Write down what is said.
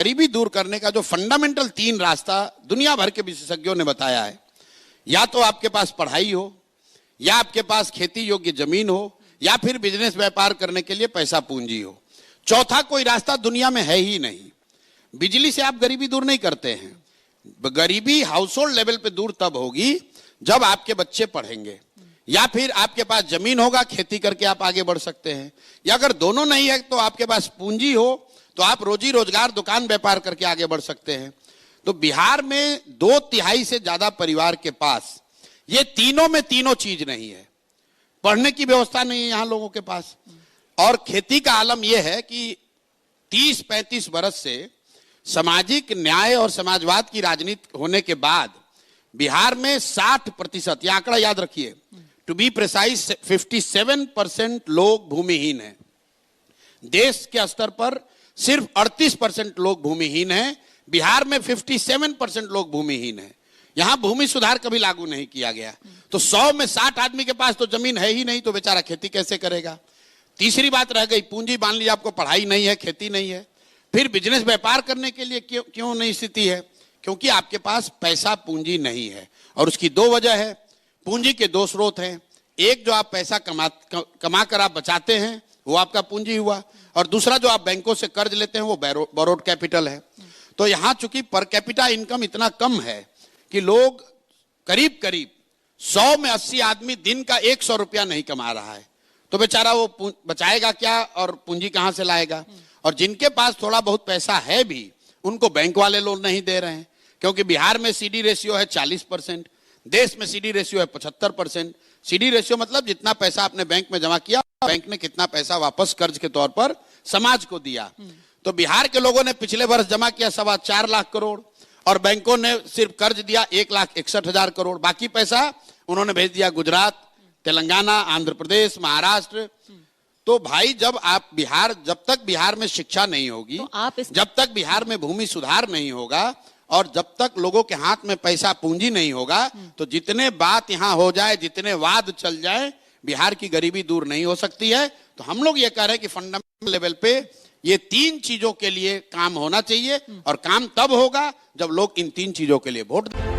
गरीबी दूर करने का जो फंडामेंटल 3 रास्ता दुनिया भर के विशेषज्ञों ने बताया है, या तो आपके पास पढ़ाई हो, या आपके पास खेती योग्य जमीन हो, या फिर बिजनेस व्यापार करने के लिए पैसा पूंजी हो। चौथा कोई रास्ता दुनिया में है ही नहीं। बिजली से आप गरीबी दूर नहीं करते हैं। गरीबी हाउस होल्ड लेवल पे दूर तब होगी जब आपके बच्चे पढ़ेंगे, या फिर आपके पास जमीन होगा, खेती करके आप आगे बढ़ सकते हैं, या अगर दोनों नहीं है तो आपके पास पूंजी हो तो आप रोजी रोजगार दुकान व्यापार करके आगे बढ़ सकते हैं। तो बिहार में 2/3 से ज्यादा परिवार के पास ये तीनों में तीनों चीज नहीं है। पढ़ने की व्यवस्था नहीं है यहां लोगों के पास, और खेती का आलम यह है कि 30-35 बरस से सामाजिक न्याय और समाजवाद की राजनीति होने के बाद बिहार में 60%, यह आंकड़ा याद रखिए, टू बी प्रिसाइज 57% लोग भूमिहीन हैं। देश के स्तर पर सिर्फ 38% लोग भूमिहीन हैं। बिहार में 57% लोग भूमिहीन हैं। यहां भूमि सुधार कभी लागू नहीं किया गया। तो 100 में 60 आदमी के पास तो जमीन है ही नहीं, तो बेचारा खेती कैसे करेगा। तीसरी बात रह गई पूंजी। मान लीजिए आपको पढ़ाई नहीं है, खेती नहीं है, फिर बिजनेस व्यापार करने के लिए क्यों नहीं स्थिति है? क्योंकि आपके पास पैसा पूंजी नहीं है। और उसकी 2 वजह है। पूंजी के 2 स्रोत हैं। एक, जो आप पैसा कमा कर आप बचाते हैं, वो आपका पूंजी हुआ, और दूसरा जो आप बैंकों से कर्ज लेते हैं वो बोरोड कैपिटल है। तो यहां चूंकि पर कैपिटा इनकम इतना कम है कि लोग करीब 100 में 80 आदमी दिन का 100 रुपया नहीं कमा रहा है, तो बेचारा वो बचाएगा क्या और पूंजी कहां से लाएगा? और जिनके पास थोड़ा बहुत पैसा है भी, उनको बैंक वाले लोन नहीं दे रहे हैं, क्योंकि बिहार में सीडी रेशियो है 40%, देश में सीडी रेशियो है 75%। सीडी रेशियो मतलब जितना पैसा आपने बैंक में जमा किया, बैंक ने कितना पैसा वापस कर्ज के तौर पर समाज को दिया। तो बिहार के लोगों ने पिछले वर्ष जमा किया 4.25 लाख करोड़, और बैंकों ने सिर्फ कर्ज दिया 1,61,000 करोड़। बाकी पैसा उन्होंने भेज दिया गुजरात, तेलंगाना, आंध्र प्रदेश, महाराष्ट्र। तो भाई, जब तक बिहार में शिक्षा नहीं होगी, तो जब तक बिहार में भूमि सुधार नहीं होगा, और जब तक लोगों के हाथ में पैसा पूंजी नहीं होगा, तो जितने बात यहां हो जाए, जितने वाद चल जाए, बिहार की गरीबी दूर नहीं हो सकती है। तो हम लोग ये कह रहे हैं कि फंडामेंटल लेवल पे ये 3 चीजों के लिए काम होना चाहिए, और काम तब होगा जब लोग इन 3 चीजों के लिए वोट दें।